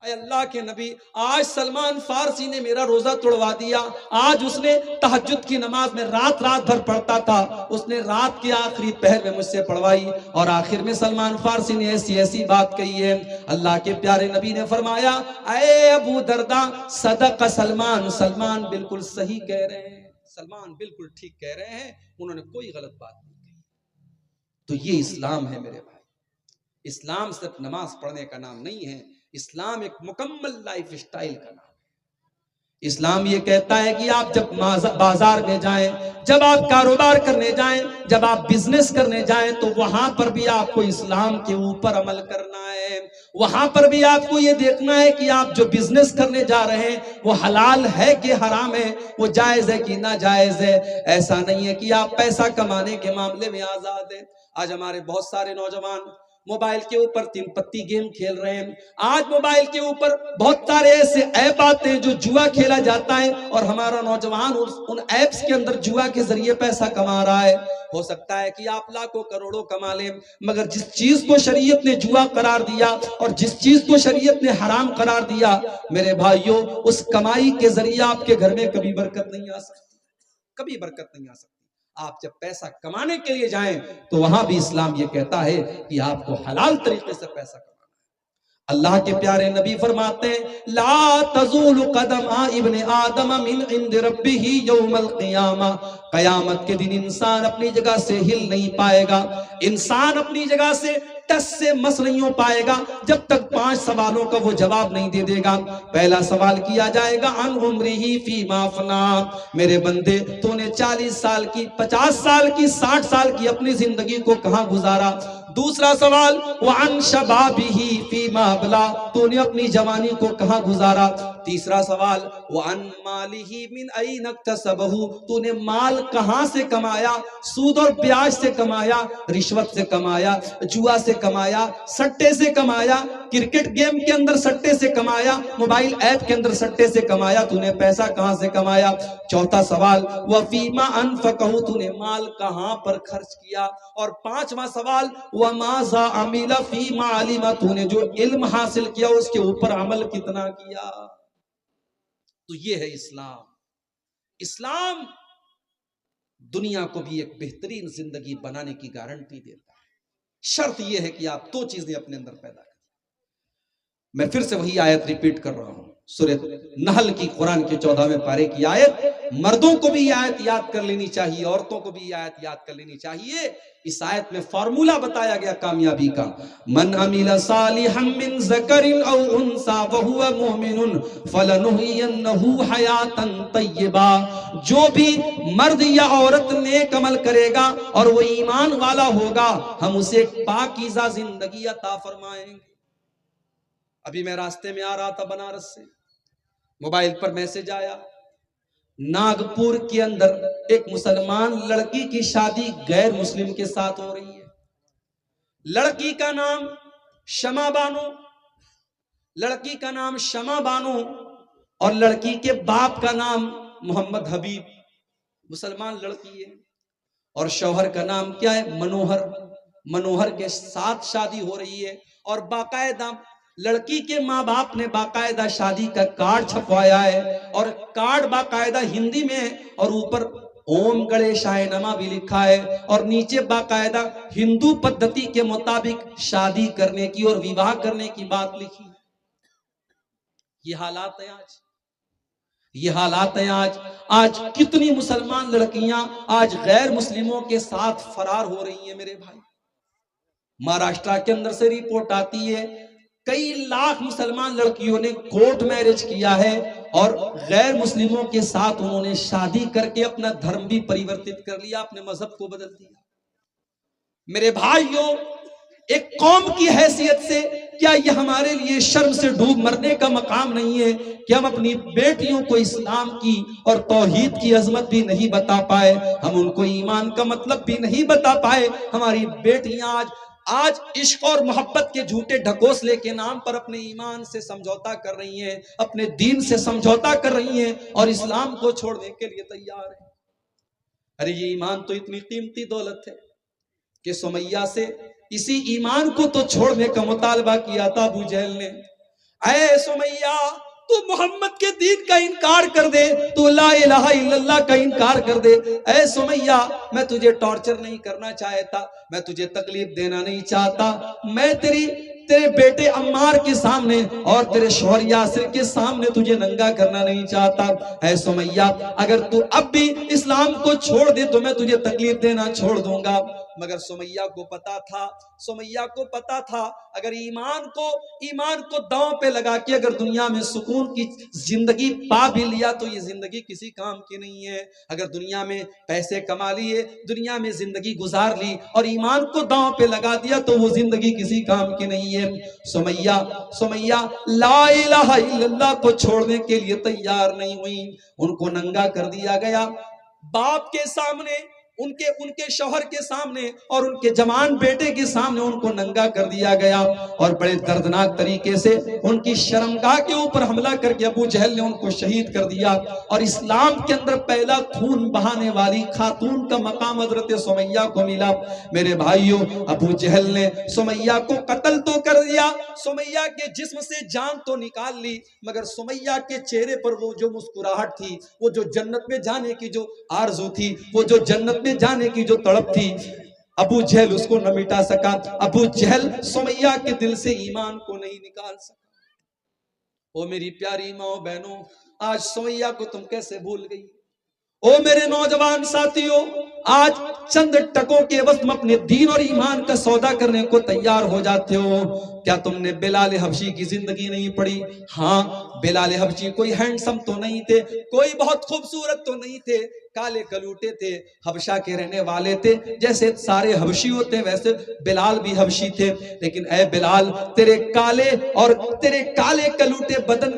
अल्लाह के नबी, आज सलमान फारसी ने मेरा रोजा तोड़वा दिया। आज उसने तहज्जुद की नमाज में रात भर पढ़ता था, उसने रात के आखिरी पहर में मुझसे पढ़वाई और आखिर में सलमान फारसी ने ऐसी बात कही है। अल्लाह के प्यारे नबी ने फरमाया, ऐ अबू दरदा, सदक सलमान, सलमान बिल्कुल सही कह रहे हैं, सलमान बिल्कुल ठीक कह रहे हैं, उन्होंने कोई गलत बात नहीं कही। तो ये इस्लाम है मेरे भाई। इस्लाम सिर्फ नमाज पढ़ने का नाम नहीं है, इस्लाम एक मुकम्मल लाइफ स्टाइल का नाम है। इस्लाम ये कहता है कि आप जब बाजार में जाएं, जब आप कारोबार करने जाएं, जब आप बिजनेस करने जाएं, तो वहां पर भी आपको इस्लाम के ऊपर अमल करना है। वहां पर भी आपको ये देखना है कि आप जो बिजनेस करने जा रहे हैं वो हलाल है कि हराम है, वो जायज है कि ना जायज है। ऐसा नहीं है कि आप पैसा कमाने के मामले में आजाद हैं। आज हमारे बहुत सारे नौजवान मोबाइल के ऊपर 3 पत्ती गेम खेल रहे हैं। आज मोबाइल के ऊपर बहुत सारे ऐसे ऐप आते हैं जो जुआ खेला जाता है और हमारा नौजवान उन ऐप्स के अंदर जुआ के जरिए पैसा कमा रहा है। हो सकता है कि आप लाखों करोड़ों कमा लें, मगर जिस चीज को शरीयत ने जुआ करार दिया और जिस चीज को शरीयत ने हराम करार दिया, मेरे भाइयों, उस कमाई के जरिए आपके घर में कभी बरकत नहीं आ सकती, कभी बरकत नहीं आ सकती। आप जब पैसा कमाने के लिए जाएं तो वहां भी इस्लाम ये कहता है कि आपको हलाल तरीके से पैसा कमाना है। अल्लाह के प्यारे नबी फरमाते हैं, ला तज़ूलु क़दमा इब्ने आदम मिन इंद रब्बिही यौमल क़ियामा, क़यामत के दिन इंसान अपनी जगह से हिल नहीं पाएगा, इंसान अपनी जगह से टस से मस नहीं हो पाएगा जब तक 5 सवालों का वो जवाब नहीं दे देगा। पहला सवाल किया जाएगा, अन उम्रिही फीमा अफ़ना, मेरे बंदे तूने 40 साल की, 50 साल की, 60 साल की अपनी जिंदगी को कहां गुजारा। दूसरा सवाल, वअन शबाबिही फीमा अबला, तूने अपनी जवानी को कहां गुजारा। तीसरा सवाल, वअन मालिही मिन ऐन इक्तसबहू, तूने माल कहां से कमाया, सूद और ब्याज से कमाया, रिश्वत से कमाया, जुआ से कमाया, सट्टे से कमाया, क्रिकेट गेम के अंदर सट्टे से कमाया, मोबाइल ऐप के अंदर सट्टे से कमाया, तूने पैसा कहां से कमाया। चौथा सवाल, वफीमा अनफकहू, तूने माल कहां पर खर्च किया। और 5वां सवाल, वमाज़ा अमिला फीमा अलिमा, तूने जो इल्म हासिल किया उसके ऊपर अमल कितना किया। तो ये है इस्लाम। इस्लाम दुनिया को भी एक बेहतरीन जिंदगी बनाने की गारंटी देता है। शर्त यह है कि आप 2 चीजें अपने अंदर पैदा करें। मैं फिर से वही आयत रिपीट कर रहा हूं, सूरह नहल की कुरान के 14वें पारे की आयत। मर्दों को भी आयत याद कर लेनी चाहिए, औरतों को भी आयत याद कर लेनी चाहिए। इस आयत में फार्मूला बताया गया कामयाबी का, मन अमिला सालिहम मिन ज़करिन औ उन्सा व हुवा मुमिनुन फलनुहियन्नहु हयातन तय्यबा, जो भी मर्द या औरत नेक अमल करेगा और वो ईमान वाला होगा, हम उसे पाकीज़ा जिंदगी अता फरमाएंगे। अभी मैं रास्ते में आ रहा था बनारस से, मोबाइल पर मैसेज आया, नागपुर के अंदर एक मुसलमान लड़की की शादी गैर मुस्लिम के साथ हो रही है। लड़की का नाम शमा बानो, लड़की का नाम शमा बानो और लड़की के बाप का नाम मोहम्मद हबीब, मुसलमान लड़की है। और शौहर का नाम क्या है, मनोहर। मनोहर के साथ शादी हो रही है और बाकायदा लड़की के माँ बाप ने बाकायदा शादी का कार्ड छपवाया है और कार्ड बाकायदा हिंदी में है और ऊपर ओम गणेशाय नमः भी लिखा है और नीचे बाकायदा हिंदू पद्धति के मुताबिक शादी करने की और विवाह करने की बात लिखी है। ये हालात है आज, ये हालात है आज। आज कितनी मुसलमान लड़कियां आज गैर मुस्लिमों के साथ फरार हो रही हैं मेरे भाई। महाराष्ट्र के अंदर से रिपोर्ट आती है, कई लाख मुसलमान लड़कियों ने कोर्ट मैरिज किया है और गैर मुस्लिमों के साथ उन्होंने शादी करके अपना धर्म भी परिवर्तित कर लिया, अपने मजहब को बदल दिया। मेरे भाइयों, एक कौम की हैसियत से क्या यह हमारे लिए शर्म से डूब मरने का मकाम नहीं है कि हम अपनी बेटियों को इस्लाम की और तौहीद की अजमत भी नहीं बता पाए, हम उनको ईमान का मतलब भी नहीं बता पाए। हमारी बेटियां आज इश्क और मोहब्बत के झूठे ढकोसले के नाम पर अपने ईमान से समझौता कर रही हैं, अपने दीन से समझौता कर रही हैं और इस्लाम को छोड़ने के लिए तैयार है। अरे ये ईमान तो इतनी कीमती दौलत है कि सुमैया से इसी ईमान को तो छोड़ने का मुतालबा किया था अबू जहल ने। ऐ सुमैया, तू मोहम्मद के दीन का इनकार कर दे, तू ला इलाहा इल्लल्लाह का इनकार कर दे। ऐ सुमैया, मैं तुझे टॉर्चर नहीं करना चाहता, मैं तुझे तकलीफ देना नहीं चाहता, मैं तेरे बेटे अम्मार के सामने और तेरे शौहर यासिर के सामने तुझे नंगा करना नहीं चाहता। ऐ सुमैया, अगर तू अब भी इस्लाम को छोड़ दे तो मैं तुझे तकलीफ देना छोड़ दूंगा। मगर सुमैया को पता था अगर ईमान को दांव पे लगा के अगर दुनिया में सुकून की जिंदगी पा भी लिया तो ये जिंदगी किसी काम की नहीं है। अगर दुनिया में पैसे कमा लिए, दुनिया में जिंदगी गुजार ली और ईमान को दांव पे लगा दिया तो वो जिंदगी किसी काम की नहीं है। सुमैया ला इलाहा इल्लल्लाह को छोड़ने के लिए तैयार नहीं हुई, उनको नंगा कर दिया गया। बाप के सामने, उनके शौहर के सामने और उनके जवान बेटे के सामने उनको नंगा कर दिया गया और बड़े दर्दनाक तरीके से उनकी शर्मगाह के ऊपर हमला करके अबू जहल ने उनको शहीद कर दिया। और इस्लाम के अंदर पहला खून बहाने वाली खातून का मकाम हजरत सुमैया को मिला। मेरे भाइयों, अबू जहल ने सुमैया को कत्ल तो कर दिया, सुमैया के जिस्म से जान तो निकाल ली, मगर सुमैया के चेहरे पर वो जो मुस्कुराहट थी, वो जो जन्नत में जाने की जो आरज़ू थी, वो जो जन्नत में जाने की जो तड़प थी, अबू जहल उसको न मिटा सका। अबू जहल सुमैया के दिल से ईमान को नहीं निकाल सका। ओ मेरी प्यारी माओ बहनों, आज सुमैया को तुम कैसे भूल गई? ओ मेरे नौजवान साथियों, आज चंद टकों के वक्त में अपने दीन और ईमान का सौदा करने को तैयार हो जाते हो। क्या तुमने बिलाल हबशी की जिंदगी नहीं पढ़ी? हाँ, बिलाल हबशी कोई हैंडसम तो नहीं थे, कोई बहुत खूबसूरत तो नहीं थे, काले कलूटे थे, हबशा के रहने वाले थे, जैसे सारे हबशी होते वैसे बिलाल भी हबशी थे। लेकिन ऐ बिलाल, तेरे काले कलूटे बदन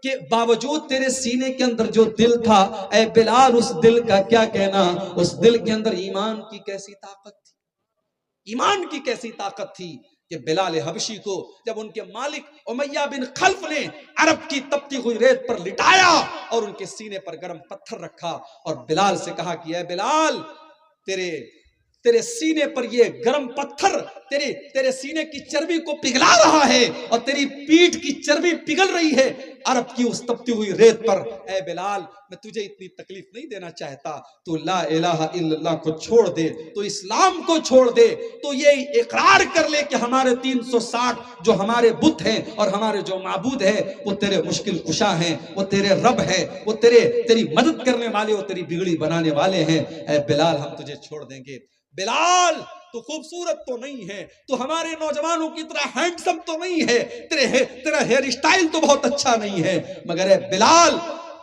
के बावजूद तेरे सीने के अंदर जो दिल था, ऐ बिलाल, उस दिल का क्या कहना, उस दिल के अंदर ईमान की कैसी ताकत थी कि बिलाल हबशी को जब उनके मालिक उमैया बिन खल्फ ने अरब की तपती हुई रेत पर लिटाया और उनके सीने पर गर्म पत्थर रखा और बिलाल से कहा कि ऐ बिलाल, तेरे सीने पर ये गर्म पत्थर तेरे सीने की चर्बी को पिघला रहा है और तेरी पीठ की चर्बी पिघल रही है अरब की उस तपती हुई रेत पर। ऐ बिलाल, मैं तुझे इतनी तकलीफ नहीं देना चाहता, तू ला इलाहा इल्लल्लाह को छोड़ दे, तो इस्लाम को छोड़ दे, तो ये इकरार कर ले कि हमारे 360 जो हमारे बुत हैं और हमारे जो माबूद है वो तेरे मुश्किल कुशा हैं, वो तेरे रब है, वो तेरी मदद करने वाले, वो तेरी बिगड़ी बनाने वाले हैं। ऐ बिलाल, हम तुझे छोड़ देंगे। बिलाल, तू खूबसूरत तो नहीं है, तू हमारे नौजवानों की तरह हैंडसम तो नहीं है, तेरा हेयर स्टाइल तो बहुत अच्छा नहीं है, मगर है बिलाल,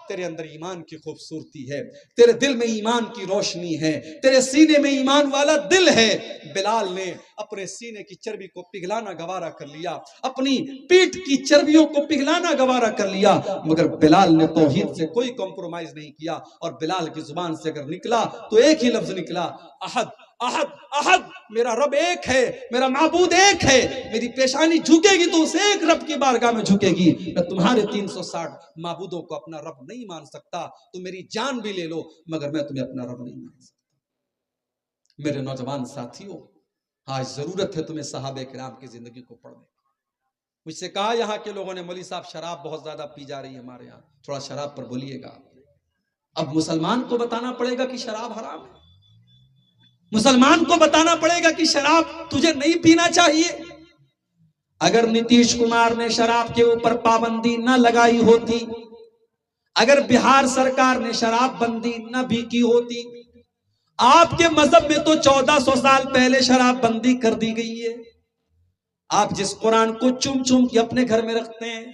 तेरे अंदर ईमान की खूबसूरती है, तेरे दिल में ईमान की रोशनी है, तेरे सीने में ईमान वाला दिल है। बिलाल ने अपने सीने की चर्बी को पिघलाना गवारा कर लिया, अपनी पीठ की चर्बियों को पिघलाना गवारा कर लिया, मगर बिलाल ने तौहीद से कोई कॉम्प्रोमाइज नहीं किया। और बिलाल की जुबान से अगर निकला तो एक ही लफ्ज निकला, अहद अहद अहद, मेरा रब एक है, मेरा माबूद एक है, मेरी पेशानी झुकेगी तो उस एक रब की बारगाह में झुकेगी। मैं तुम्हारे 360 माबूदों को अपना रब नहीं मान सकता, तुम मेरी जान भी ले लो मगर मैं तुम्हें अपना रब नहीं मान सकता। मेरे नौजवान साथियों, आज जरूरत है तुम्हें सहाबे किराम की जिंदगी को पढ़ने। मुझसे कहा यहाँ के लोगों ने, मौलवी साहब शराब बहुत ज्यादा पी जा रही है हमारे यहाँ, थोड़ा शराब पर बोलिएगा। अब मुसलमान को बताना पड़ेगा कि शराब हराम है, मुसलमान को बताना पड़ेगा कि शराब तुझे नहीं पीना चाहिए। अगर नीतीश कुमार ने शराब के ऊपर पाबंदी न लगाई होती, अगर बिहार सरकार ने शराब बंदी न भी की होती, आपके मजहब में तो 1400 साल पहले शराब बंदी कर दी गई है। आप जिस कुरान को चुम चुम के अपने घर में रखते हैं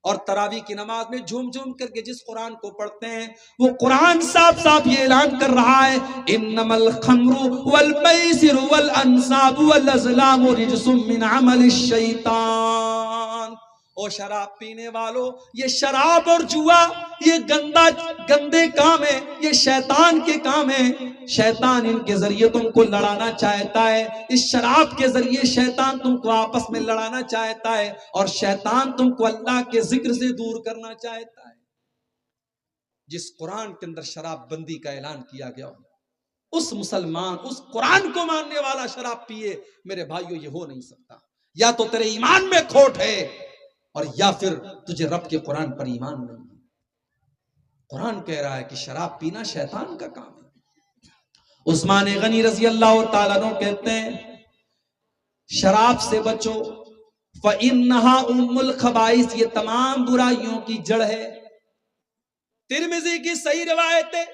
और तरावी की नमाज में झूम झूम करके जिस कुरान को पढ़ते हैं, वो कुरान साफ साफ ये ऐलान कर रहा है, इन्नमल खम्रु वल मैसिरु वल अंसाबु वल अज़लामु रिज्सुम मिन अमलिश शैतान। ओ शराब पीने वालों, ये शराब और जुआ ये गंदे काम है, ये शैतान के काम है। शैतान इनके जरिए तुमको लड़ाना चाहता है, इस शराब के जरिए शैतान तुमको आपस में लड़ाना चाहता है और शैतान तुमको अल्लाह के जिक्र से दूर करना चाहता है। जिस कुरान के अंदर शराब बंदी का ऐलान किया गया, उस मुसलमान, उस कुरान को मानने वाला शराब पिए, मेरे भाइयों ये हो नहीं सकता। या तो तेरे ईमान में खोट है और या फिर तुझे रब के कुरान पर ईमान नहीं है। कुरान कह रहा है कि शराब पीना शैतान का काम है। उस्मान गनी रजी अल्लाह ताला अन्हु कहते हैं शराब से बचो, फ़इन्नहा उम्मुल खबाइस, ये तमाम बुराइयों की जड़ है। तिर्मिज़ी की सही रिवायत है,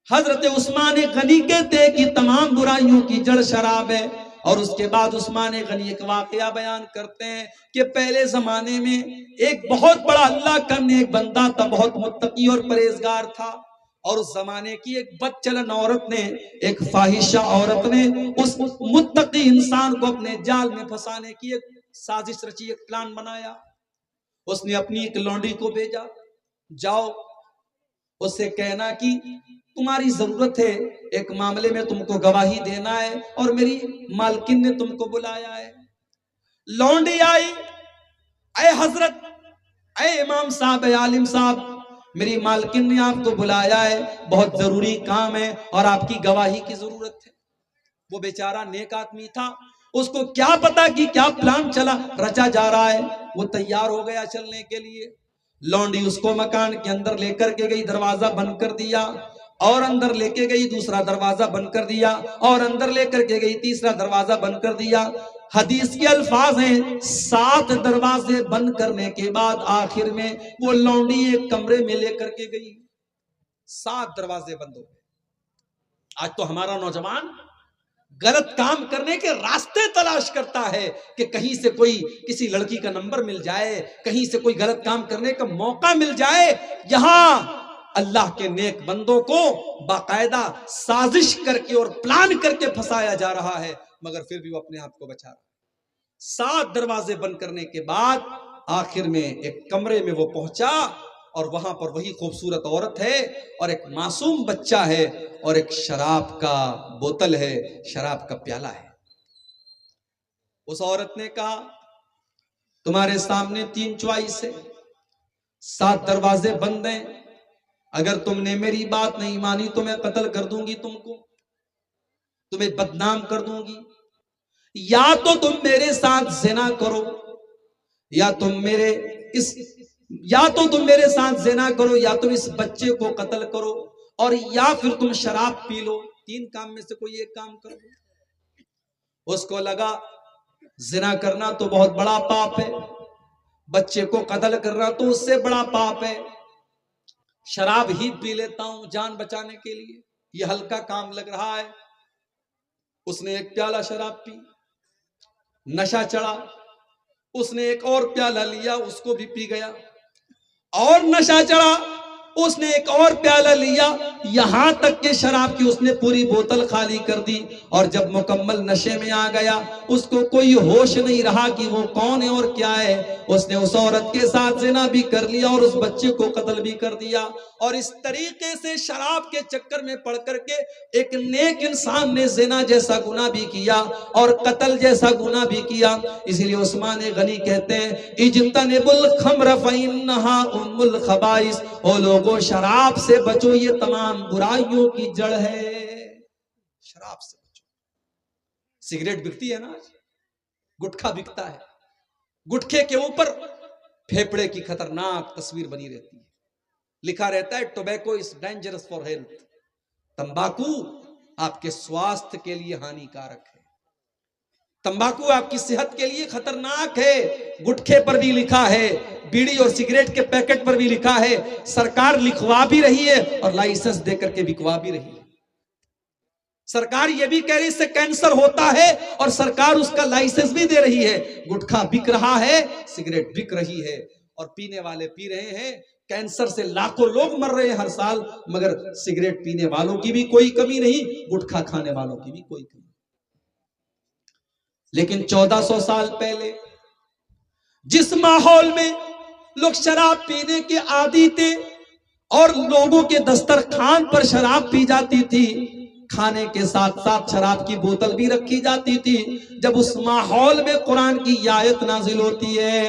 हजरत उस्मान गनी कहते हैं कि तमाम बुराइयों की जड़ शराब है। और उसके बाद उस्मान गनी एक वाकया बयान करते हैं कि पहले जमाने में एक बहुत बड़ा अल्लाह का नेक बंदा था, बहुत मुत्तकी और परहेजगार था। और उस जमाने की एक बदचलन औरत ने, एक फाहिशा औरत ने उस मुत्तकी इंसान को अपने जाल में फंसाने की एक साजिश रची, एक प्लान बनाया। उसने अपनी एक लौंडी को भेजा, जाओ उससे कहना कि तुम्हारी जरूरत है, एक मामले में तुमको गवाही देना है और मेरी मालकिन ने तुमको बुलाया है। लौंडी आई, ऐ हजरत, ऐ इमाम साहब, ऐ आलिम साहब, मेरी मालकिन ने आपको बुलाया है, बहुत जरूरी काम है और आपकी गवाही की जरूरत है। वो बेचारा नेक आदमी था, उसको क्या पता कि क्या प्लान चला रचा जा रहा है। वो तैयार हो गया चलने के लिए। लौंडी उसको मकान के अंदर लेकर के गई, दरवाजा बंद कर दिया और अंदर लेके गई, दूसरा दरवाजा बंद कर दिया और अंदर लेकर के गई, तीसरा दरवाजा बंद कर दिया। हदीस के अल्फाज हैं 7 दरवाजे बंद करने के बाद आखिर में वो लौंडी एक कमरे में लेकर के गई। 7 दरवाजे बंद हो गए। आज तो हमारा नौजवान गलत काम करने के रास्ते तलाश करता है कि कहीं से कोई किसी लड़की का नंबर मिल जाए, कहीं से कोई गलत काम करने का मौका मिल जाए। यहां अल्लाह के नेक बंदों को बाकायदा साजिश करके और प्लान करके फंसाया जा रहा है, मगर फिर भी वो अपने आप को बचा रहा है। 7 दरवाजे बंद करने के बाद आखिर में एक कमरे में वो पहुंचा और वहां पर वही खूबसूरत औरत है और एक मासूम बच्चा है और एक शराब का बोतल है, शराब का प्याला है। उस औरत ने कहा तुम्हारे सामने 3 चॉइस है, 7 दरवाजे बंद हैं, अगर तुमने मेरी बात नहीं मानी तो मैं कत्ल कर दूंगी तुमको, तुम्हें बदनाम कर दूंगी। या तो तुम मेरे साथ ज़िना करो, या तो तुम मेरे साथ ज़िना करो, या तुम इस बच्चे को कत्ल करो, और या फिर तुम शराब पी लो। 3 काम में से कोई एक काम करो। उसको लगा ज़िना करना तो बहुत बड़ा पाप है, बच्चे को कत्ल करना तो उससे बड़ा पाप है, शराब ही पी लेता हूं जान बचाने के लिए, ये हल्का काम लग रहा है। उसने एक प्याला शराब पी, नशा चढ़ा, उसने एक और प्याला लिया, उसको भी पी गया, और नशा चढ़ा, उसने एक और प्याला लिया, यहां तक कि शराब की उसने पूरी बोतल खाली कर दी। और जब मुकम्मल नशे में आ गया, उसको कोई होश नहीं रहा कि वो कौन है और क्या है। उसने उस औरत के साथ ज़िना भी कर लिया और उस बच्चे को कत्ल भी कर दिया। और इस तरीके से शराब के चक्कर में पड़ करके एक नेक इंसान ने ज़िना जैसा गुनाह भी किया और कत्ल जैसा गुनाह भी किया। इसीलिए उस्मान गनी कहते हैं इज्तनिबुल खम्र फ़इन्नहा उम्मुल खबाइस, ओ लोगों शराब से बचो, ये तमाम बुराइयों की जड़ है। शराब से बचो। सिगरेट बिकती है ना, आज गुटखा बिकता है, गुटखे के ऊपर फेफड़े की खतरनाक तस्वीर बनी रहती है, लिखा रहता है tobacco is dangerous for health, तंबाकू आपके स्वास्थ्य के लिए हानिकारक है, तंबाकू आपकी सेहत के लिए खतरनाक है। गुटखे पर भी लिखा है, बीड़ी और सिगरेट के पैकेट पर भी लिखा है, सरकार लिखवा भी रही है और लाइसेंस देकर के बिकवा भी रही है। सरकार ये भी कह रही है इससे कैंसर होता है और सरकार उसका लाइसेंस भी दे रही है। गुटखा बिक रहा है, सिगरेट बिक रही है और पीने वाले पी रहे हैं। कैंसर से लाखों लोग मर रहे हैं हर साल, मगर सिगरेट पीने वालों की भी कोई कमी नहीं, गुटखा खाने वालों की भी कोई कमी। लेकिन 1400 साल पहले जिस माहौल में लोग शराब पीने के आदी थे और लोगों के दस्तरखान पर शराब पी जाती थी, खाने के साथ साथ शराब की बोतल भी रखी जाती थी, जब उस माहौल में कुरान की आयत नाजिल होती है,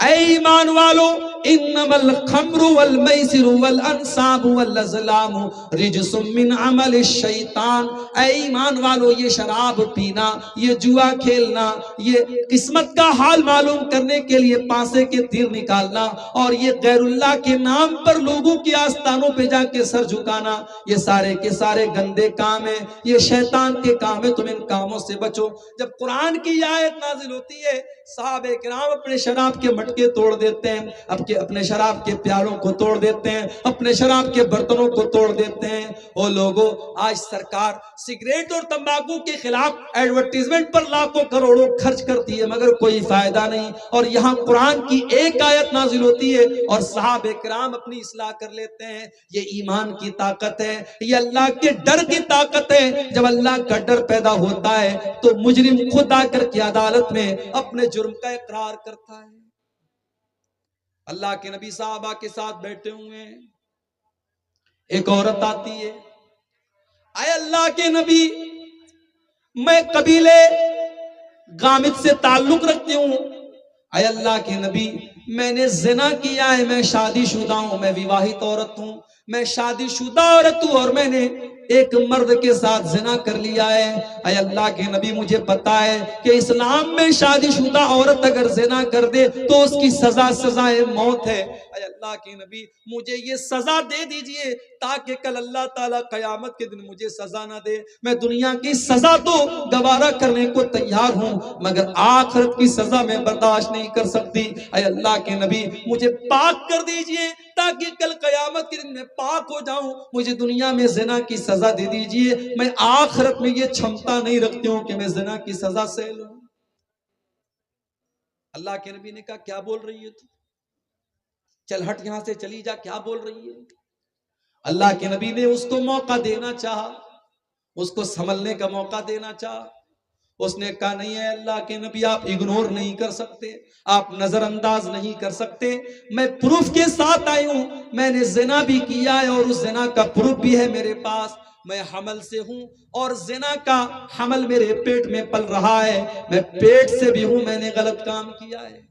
ऐ ईमान वालों इन्नमल खम्रु वल मैसिरु वल अंसाबु वल अज़लामु रिजसुम मिन अमल शैतान। ऐ ईमान वालो, ये शराब पीना, ये जुआ खेलना, ये किस्मत का हाल मालूम करने के लिए पासे के तीर निकालना और ये गैरुल्लाह के नाम पर लोगों के आस्थानों पे जाके सर झुकाना, ये सारे के सारे गंदे काम है, ये शैतान के काम है। तुम इन कामों से बचो। जब कुरान की आयत नाजिल होती है, सहाबे किराम अपने शराब के मटके तोड़ देते हैं, अपने शराब के प्यालों को तोड़ देते हैं, अपने शराब के बर्तनों को तोड़ देते हैं। ओ लोगों, आज सरकार सिगरेट और तंबाकू के खिलाफ एडवर्टीजमेंट पर लाखों करोड़ों खर्च करती है, मगर कोई फायदा नहीं। और यहाँ कुरान की एक आयत नाजिल होती है और सहाबे किराम अपनी इस्लाह कर लेते हैं। ये ईमान की ताकत है, ये अल्लाह के डर की ताकत है। जब अल्लाह का डर पैदा होता है तो मुजरिम खुद आकर के अदालत में अपने जुर्म का इकरार करता है। अल्लाह के नबी साहबा के साथ बैठे हुए हैं, एक औरत आती है, आए अल्लाह के नबी, मैं कबीले गामिद से ताल्लुक रखती हूं। आए अल्लाह के नबी, मैंने जिना किया है, मैं शादीशुदा हूं, मैं विवाहित औरत हूं, मैं शादीशुदा औरत हूं और मैंने एक मर्द के साथ जिना कर लिया है। अय अल्लाह के नबी, मुझे पता है कि इस्लाम में शादीशुदा औरत अगर जिना कर दे तो उसकी सजाए मौत है। अय अल्लाह के नबी, मुझे ये सजा दे दीजिए ताकि कल अल्लाह ताला कयामत के दिन मुझे सजा ना दे। मैं दुनिया की सजा तो गवारा करने को तैयार हूं, मगर आखिरत की सजा मैं बर्दाश्त नहीं कर सकती। अय अल्लाह के नबी, मुझे पाक कर दीजिए ताकि कल कयामत के दिन मैं पाक हो जाऊं। मुझे दुनिया में जिना की सजा दे दीजिए, मैं आखिरत में ये क्षमता नहीं रखती हूं कि मैं जिना की सजा सह लूं। अल्लाह के नबी ने कहा, क्या बोल रही है तू? चल हट यहां से, चली जा, क्या बोल रही है? अल्लाह के नबी ने उसको मौका देना चाहा, उसको संभलने का मौका देना चाहा। उसने कहा, नहीं है अल्लाह के नबी, आप इग्नोर नहीं कर सकते, आप नजरअंदाज नहीं कर सकते। मैं प्रूफ के साथ आई हूं, मैंने जिना भी किया है और उस जिना का प्रूफ भी है मेरे पास। मैं हमल से हूं और जिना का हमल मेरे पेट में पल रहा है, मैं पेट से भी हूं, मैंने गलत काम किया है।